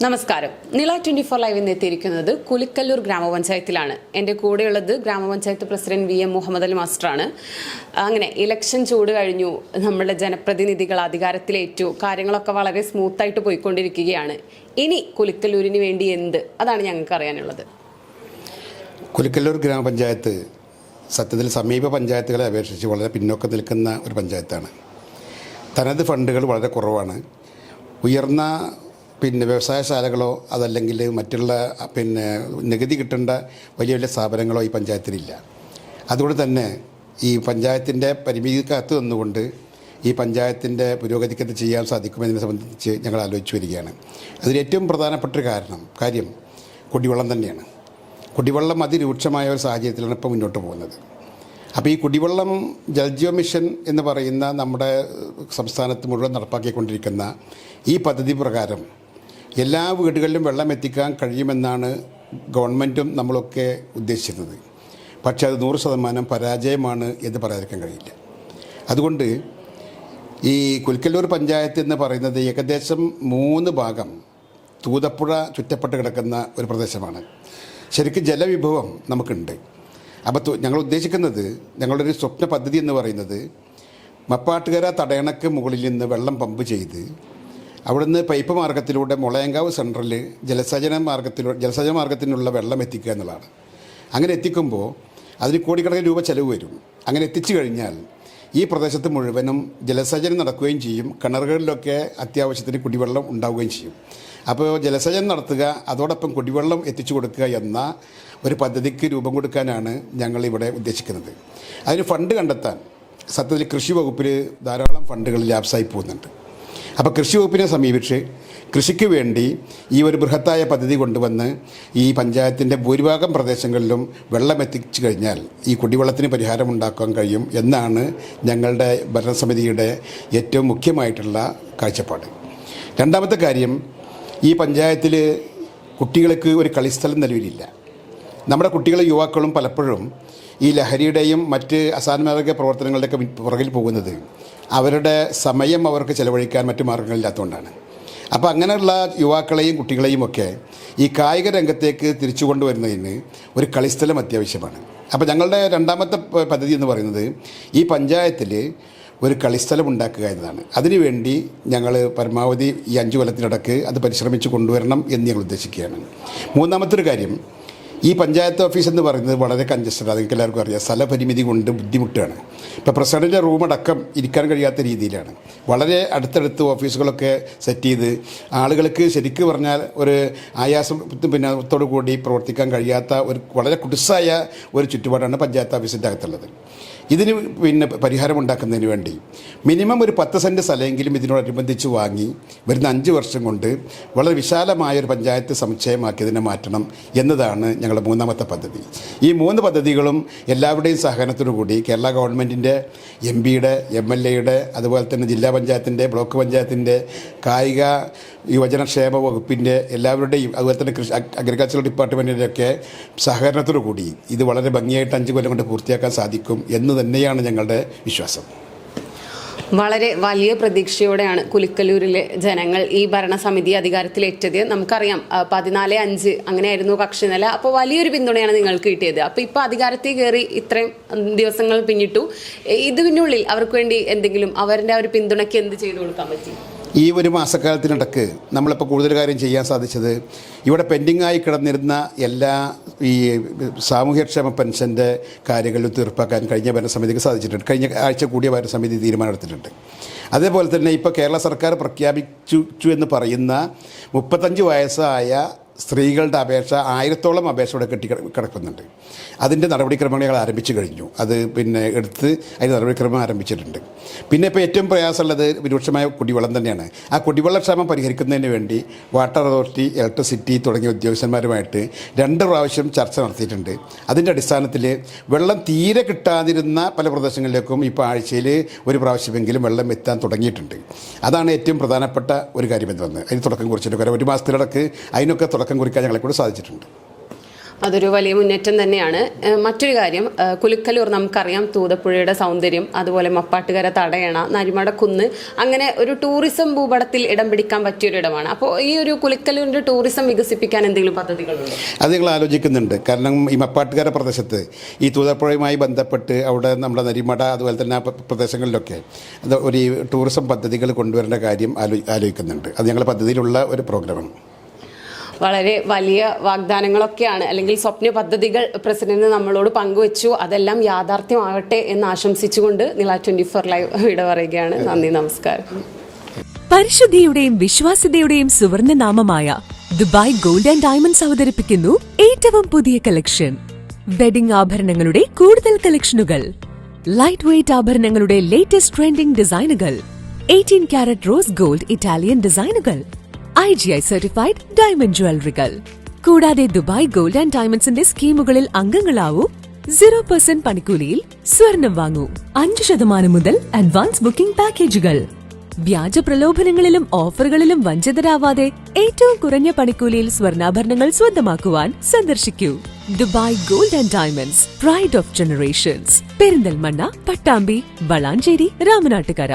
നമസ്കാരം. നില 24 ലൈവ് ഇന്ന് എത്തിയിരിക്കുന്നത് കുലിക്കല്ലൂർ ഗ്രാമപഞ്ചായത്തിലാണ്. എൻ്റെ കൂടെയുള്ളത് ഗ്രാമപഞ്ചായത്ത് പ്രസിഡന്റ് VM മുഹമ്മദ് അലി മാസ്റ്ററാണ്. അങ്ങനെ ഇലക്ഷൻ ചൂട് കഴിഞ്ഞു, നമ്മുടെ ജനപ്രതിനിധികൾ അധികാരത്തിലേറ്റു, കാര്യങ്ങളൊക്കെ വളരെ സ്മൂത്തായിട്ട് പോയിക്കൊണ്ടിരിക്കുകയാണ്. ഇനി കുലിക്കല്ലൂരിന് വേണ്ടി എന്ത്, അതാണ് ഞങ്ങൾക്ക് അറിയാനുള്ളത്. കുലിക്കല്ലൂർ ഗ്രാമപഞ്ചായത്ത് സത്യത്തിൽ സമീപ പഞ്ചായത്തുകളെ അപേക്ഷിച്ച് വളരെ പിന്നോക്കം നിൽക്കുന്ന ഒരു പഞ്ചായത്താണ്. തനത് ഫണ്ടുകൾ വളരെ കുറവാണ്. ഉയർന്ന വ്യവസായശാലകളോ അതല്ലെങ്കിൽ മറ്റുള്ള നികുതി കിട്ടേണ്ട വലിയ വലിയ സ്ഥാപനങ്ങളോ ഈ പഞ്ചായത്തിലില്ല. അതുകൊണ്ട് തന്നെ ഈ പഞ്ചായത്തിൻ്റെ പരിമിതിക്കകത്ത് നിന്നുകൊണ്ട് ഈ പഞ്ചായത്തിൻ്റെ പുരോഗതിക്കത്ത് ചെയ്യാൻ സാധിക്കുമെന്നതിനെ സംബന്ധിച്ച് ഞങ്ങൾ ആലോചിച്ച് വരികയാണ്. അതിലേറ്റവും പ്രധാനപ്പെട്ട കാര്യം കുടിവെള്ളം തന്നെയാണ്. കുടിവെള്ളം അതിരൂക്ഷമായ ഒരു സാഹചര്യത്തിലാണ് ഇപ്പോൾ മുന്നോട്ട് പോകുന്നത്. അപ്പോൾ ഈ കുടിവെള്ളം ജൽജീവൻ മിഷൻ എന്ന് പറയുന്ന നമ്മുടെ സംസ്ഥാനത്ത് മുഴുവൻ നടപ്പാക്കിക്കൊണ്ടിരിക്കുന്ന ഈ പദ്ധതി പ്രകാരം എല്ലാ വീടുകളിലും വെള്ളം എത്തിക്കാൻ കഴിയുമെന്നാണ് ഗവൺമെൻറ്റും നമ്മളൊക്കെ ഉദ്ദേശിച്ചിരുന്നത്. പക്ഷേ അത് 100% പരാജയമാണ് എന്ന് പറയാതിരിക്കാൻ കഴിയില്ല. അതുകൊണ്ട് ഈ കുലിക്കല്ലൂർ പഞ്ചായത്ത് എന്ന് പറയുന്നത് ഏകദേശം 3 ഭാഗം തൂതപ്പുഴ ചുറ്റപ്പെട്ട് കിടക്കുന്ന ഒരു പ്രദേശമാണ്. ശരിക്കും ജലവിഭവം നമുക്കുണ്ട്. അപ്പോൾ ഞങ്ങൾ ഉദ്ദേശിക്കുന്നത്, ഞങ്ങളുടെ സ്വപ്ന പദ്ധതി എന്ന് പറയുന്നത് മപ്പാട്ടുകര തടയണക്ക് മുകളിൽ നിന്ന് വെള്ളം പമ്പ് ചെയ്ത് അവിടുന്ന് പൈപ്പ് മാർഗത്തിലൂടെ മുളയങ്കാവ് സെൻറ്ററിൽ ജലസേചന മാർഗത്തിനുള്ള വെള്ളം എത്തിക്കുക എന്നുള്ളതാണ്. അങ്ങനെ എത്തിക്കുമ്പോൾ അതിന് കോടിക്കണക്കിന് രൂപ ചെലവ് വരും. അങ്ങനെ എത്തിച്ചു കഴിഞ്ഞാൽ ഈ പ്രദേശത്ത് മുഴുവനും ജലസേചനം നടക്കുകയും ചെയ്യും. കിണറുകളിലൊക്കെ അത്യാവശ്യത്തിന് കുടിവെള്ളം ഉണ്ടാവുകയും ചെയ്യും. അപ്പോൾ ജലസേചനം നടത്തുക, അതോടൊപ്പം കുടിവെള്ളം എത്തിച്ചു കൊടുക്കുക എന്ന ഒരു പദ്ധതിക്ക് രൂപം കൊടുക്കാനാണ് ഞങ്ങളിവിടെ ഉദ്ദേശിക്കുന്നത്. അതിന് ഫണ്ട് കണ്ടെത്താൻ സത്യത്തിൽ കൃഷി വകുപ്പിൽ ധാരാളം ഫണ്ടുകൾ ലാപ്സായി പോകുന്നുണ്ട്. അപ്പോൾ കൃഷി വകുപ്പിനെ സമീപിച്ച് കൃഷിക്ക് വേണ്ടി ഈ ഒരു ബൃഹത്തായ പദ്ധതി കൊണ്ടുവന്ന് ഈ പഞ്ചായത്തിൻ്റെ ഭൂരിഭാഗം പ്രദേശങ്ങളിലും വെള്ളം എത്തിച്ചു കഴിഞ്ഞാൽ ഈ കുടിവെള്ളത്തിന് പരിഹാരമുണ്ടാക്കാൻ കഴിയും എന്നാണ് ഞങ്ങളുടെ ഭരണസമിതിയുടെ ഏറ്റവും മുഖ്യമായിട്ടുള്ള കാഴ്ചപ്പാട്. രണ്ടാമത്തെ കാര്യം, ഈ പഞ്ചായത്തിൽ കുട്ടികൾക്ക് ഒരു കളിസ്ഥലം നിലവിലില്ല. നമ്മുടെ കുട്ടികളും യുവാക്കളും പലപ്പോഴും ഈ ലഹരിയുടെയും മറ്റ് അസാന്മാർഗ പ്രവർത്തനങ്ങളുടെയൊക്കെ പുറകിൽ പോകുന്നത് അവരുടെ സമയം അവർക്ക് ചെലവഴിക്കാൻ മറ്റു മാർഗങ്ങളില്ലാത്തതുകൊണ്ടാണ്. അപ്പോൾ അങ്ങനെയുള്ള യുവാക്കളെയും കുട്ടികളെയും ഒക്കെ ഈ കായിക രംഗത്തേക്ക് തിരിച്ചു കൊണ്ടുവരുന്നതിന് ഒരു കളിസ്ഥലം അത്യാവശ്യമാണ്. അപ്പോൾ ഞങ്ങളുടെ രണ്ടാമത്തെ പദ്ധതി എന്ന് പറയുന്നത് ഈ പഞ്ചായത്തിൽ ഒരു കളിസ്ഥലം ഉണ്ടാക്കുക എന്നതാണ്. അതിനുവേണ്ടി ഞങ്ങൾ പരമാവധി ഈ 5 കൊല്ലത്തിനിടയ്ക്ക് അത് പരിശ്രമിച്ച് കൊണ്ടുവരണം എന്ന് ഞങ്ങൾ ഉദ്ദേശിക്കുകയാണ്. മൂന്നാമത്തെ കാര്യം, ഈ പഞ്ചായത്ത് ഓഫീസ് എന്ന് പറയുന്നത് വളരെ കൺജസ്റ്റഡ്, അതെനിക്ക് എല്ലാവർക്കും അറിയാം. സ്ഥലപരിമിതി കൊണ്ട് ബുദ്ധിമുട്ടാണ്. ഇപ്പോൾ പ്രസിഡൻ്റ് റൂമടക്കം ഇരിക്കാൻ കഴിയാത്ത രീതിയിലാണ്. വളരെ അടുത്തടുത്ത് ഓഫീസുകളൊക്കെ സെറ്റ് ചെയ്ത് ആളുകൾക്ക് ശരിക്കും പറഞ്ഞാൽ ഒരു ആയാസത്തോടു കൂടി പ്രവർത്തിക്കാൻ കഴിയാത്ത ഒരു വളരെ കുടുസായ ഒരു ചുറ്റുപാടാണ് പഞ്ചായത്ത് ഓഫീസിൻ്റെ അകത്തുള്ളത്. ഇതിന് പരിഹാരമുണ്ടാക്കുന്നതിന് വേണ്ടി മിനിമം ഒരു 10 സെൻറ്റ് സ്ഥലമെങ്കിലും ഇതിനോടനുബന്ധിച്ച് വാങ്ങി വരുന്ന 5 വർഷം കൊണ്ട് വളരെ വിശാലമായൊരു പഞ്ചായത്ത് സമുച്ചയമാക്കിയതിനെ മാറ്റണം എന്നതാണ് ഞങ്ങളുടെ മൂന്നാമത്തെ പദ്ധതി. ഈ 3 പദ്ധതികളും എല്ലാവരുടെയും സഹകരണത്തോടു കൂടി കേരള ഗവൺമെൻറ്റിൻ്റെ, MPയുടെ, MLAയുടെ, അതുപോലെ തന്നെ ജില്ലാ പഞ്ചായത്തിൻ്റെ, ബ്ലോക്ക് പഞ്ചായത്തിൻ്റെ, കായിക യുവജനക്ഷേമ വകുപ്പിൻ്റെ എല്ലാവരുടെയും, അതുപോലെ തന്നെ അഗ്രികൾച്ചറൽ ഡിപ്പാർട്ട്മെൻറ്റിൻ്റെയൊക്കെ സഹകരണത്തോടു കൂടി ഇത് വളരെ ഭംഗിയായിട്ട് 5 കൊല്ലം കൊണ്ട് പൂർത്തിയാക്കാൻ സാധിക്കും എന്ന് തന്നെയാണ് ഞങ്ങളുടെ വിശ്വാസം. വളരെ വലിയ പ്രതീക്ഷയോടെയാണ് കുലിക്കല്ലൂരിലെ ജനങ്ങൾ ഈ ഭരണസമിതി അധികാരത്തിലേറ്റത്. നമുക്കറിയാം 14-5 അങ്ങനെയായിരുന്നു കക്ഷിനില. അപ്പോൾ വലിയൊരു പിന്തുണയാണ് നിങ്ങൾക്ക് കിട്ടിയത്. അപ്പോൾ ഇപ്പോൾ അധികാരത്തിൽ കയറി ഇത്രയും ദിവസങ്ങൾ പിന്നിട്ടു. ഇതിനുള്ളിൽ അവർക്ക് വേണ്ടി എന്തെങ്കിലും അവരുടെ ഒരു പിന്തുണയ്ക്ക് എന്ത് ചെയ്തു കൊടുക്കാൻ പറ്റി? ഈ ഒരു മാസക്കാലത്തിനിടക്ക് നമ്മളിപ്പോൾ കൂടുതൽ കാര്യം ചെയ്യാൻ സാധിച്ചത്, ഇവിടെ പെൻഡിങ്ങായി കിടന്നിരുന്ന എല്ലാ ഈ സാമൂഹ്യക്ഷേമ പെൻഷൻ്റെ കാര്യങ്ങളിൽ തീർപ്പാക്കാൻ കഴിഞ്ഞ ഭരണസമിതിക്ക് സാധിച്ചിട്ടുണ്ട്. കഴിഞ്ഞ ആഴ്ച കൂടിയ ഭരണസമിതി തീരുമാനമെടുത്തിട്ടുണ്ട്. അതേപോലെ തന്നെ ഇപ്പോൾ കേരള സർക്കാർ പ്രഖ്യാപിച്ചു എന്ന് പറയുന്ന 35 വയസ്സായ സ്ത്രീകളുടെ അപേക്ഷ 1000-ഓളം അപേക്ഷ ഇവിടെ കിടക്കുന്നുണ്ട്. അതിൻ്റെ നടപടിക്രമങ്ങൾ ഞങ്ങൾ ആരംഭിച്ചു കഴിഞ്ഞു. അത് എടുത്ത് അതിൻ്റെ നടപടിക്രമം ആരംഭിച്ചിട്ടുണ്ട്. പിന്നെ ഇപ്പോൾ ഏറ്റവും പ്രയാസമുള്ളത് രൂക്ഷമായ കുടിവെള്ളം തന്നെയാണ്. ആ കുടിവെള്ളക്ഷാമം പരിഹരിക്കുന്നതിന് വേണ്ടി വാട്ടർ അതോറിറ്റി, ഇലക്ട്രിസിറ്റി തുടങ്ങിയ ഉദ്യോഗസ്ഥന്മാരുമായിട്ട് 2 പ്രാവശ്യം ചർച്ച നടത്തിയിട്ടുണ്ട്. അതിൻ്റെ അടിസ്ഥാനത്തിൽ വെള്ളം തീരെ കിട്ടാതിരുന്ന പല പ്രദേശങ്ങളിലേക്കും ഇപ്പോൾ ആഴ്ചയിൽ 1 പ്രാവശ്യമെങ്കിലും വെള്ളം എത്താൻ തുടങ്ങിയിട്ടുണ്ട്. അതാണ് ഏറ്റവും പ്രധാനപ്പെട്ട ഒരു കാര്യം എന്ന് വന്നത്. അതിന് തുടക്കം കുറിച്ചിട്ട് 1 മാസത്തിലിടക്ക് അതിനൊക്കെ തുടക്കം കുറിക്കാൻ ഞങ്ങളെക്കൂടെ സാധിച്ചിട്ടുണ്ട്. അതൊരു വലിയ മുന്നേറ്റം തന്നെയാണ്. മറ്റൊരു കാര്യം, കുലുക്കലൂർ നമുക്കറിയാം തൂതപ്പുഴയുടെ സൗന്ദര്യം, അതുപോലെ മപ്പാട്ടുകര തടയണ, നരിമടക്കുന്ന്, അങ്ങനെ ഒരു ടൂറിസം ഭൂപടത്തിൽ ഇടം പിടിക്കാൻ പറ്റിയൊരിടമാണ്. അപ്പോൾ ഈ ഒരു കുലുക്കലൂരിൻ്റെ ടൂറിസം വികസിപ്പിക്കാൻ എന്തെങ്കിലും പദ്ധതികളുണ്ടോ? അത് ഞങ്ങൾ ആലോചിക്കുന്നുണ്ട്. കാരണം ഈ മപ്പാട്ടുകര പ്രദേശത്ത് ഈ തൂതപ്പുഴയുമായി ബന്ധപ്പെട്ട് അവിടെ നമ്മുടെ നരിമട അതുപോലെ തന്നെ ആ പ്രദേശങ്ങളിലൊക്കെ അത് ഒരു ടൂറിസം പദ്ധതികൾ കൊണ്ടുവരേണ്ട കാര്യം ആലോചിക്കുന്നുണ്ട്. അത് ഞങ്ങളുടെ പദ്ധതിയിലുള്ള ഒരു പ്രോഗ്രാമാണ്. വളരെ വലിയ വാഗ്ദാനങ്ങളൊക്കെയാണ്, അല്ലെങ്കിൽ സ്വപ്ന പദ്ധതികൾ പ്രസിഡന്റ് നമ്മളോട് പങ്കുവച്ചു. അതെല്ലാം യാഥാർത്ഥ്യമാകട്ടെ എന്ന് ആശംസിച്ചുകൊണ്ട് നില 24 ലൈവ് ഇവിടെ പറയുകയാണ്. നന്ദി, നമസ്കാരം. പരിശുദ്ധിയുടെയും വിശ്വാസ്യതയുടെയും സുവർണ്ണ നാമമായ ദുബായ് ഗോൾഡ് ആൻഡ് ഡയമണ്ട്സ് അവതരിപ്പിക്കുന്നു ഏറ്റവും പുതിയ കളക്ഷൻ. വെഡിംഗ് ആഭരണങ്ങളുടെ കൂടുതൽ കളക്ഷനുകൾ, ലൈറ്റ് വെയ്റ്റ് ആഭരണങ്ങളുടെ ലേറ്റസ്റ്റ് ട്രെൻഡിംഗ് ഡിസൈനുകൾ, 18 കാരറ്റ് റോസ് ഗോൾഡ് ഇറ്റാലിയൻ ഡിസൈനുകൾ, IGI സർട്ടിഫൈഡ് ഡയമണ്ട് ജ്വല്ലറികൾ. കൂടാതെ ദുബായ് ഗോൾഡ് ആൻഡ് ഡയമണ്ട്സിന്റെ സ്കീമുകളിൽ അംഗങ്ങളാവൂ. 0% പണിക്കൂലിയിൽ സ്വർണം വാങ്ങൂ. 5% മുതൽ അഡ്വാൻസ് ബുക്കിംഗ് പാക്കേജുകൾ. വ്യാജ പ്രലോഭനങ്ങളിലും ഓഫറുകളിലും വഞ്ചിതരാവാതെ ഏറ്റവും കുറഞ്ഞ പണിക്കൂലിയിൽ സ്വർണ്ണാഭരണങ്ങൾ സ്വന്തമാക്കുവാൻ സന്ദർശിക്കൂ. Dubai gold and diamonds, pride of generations. Perinthalmanna, Pattambi, Valanchery, Ramanattukara.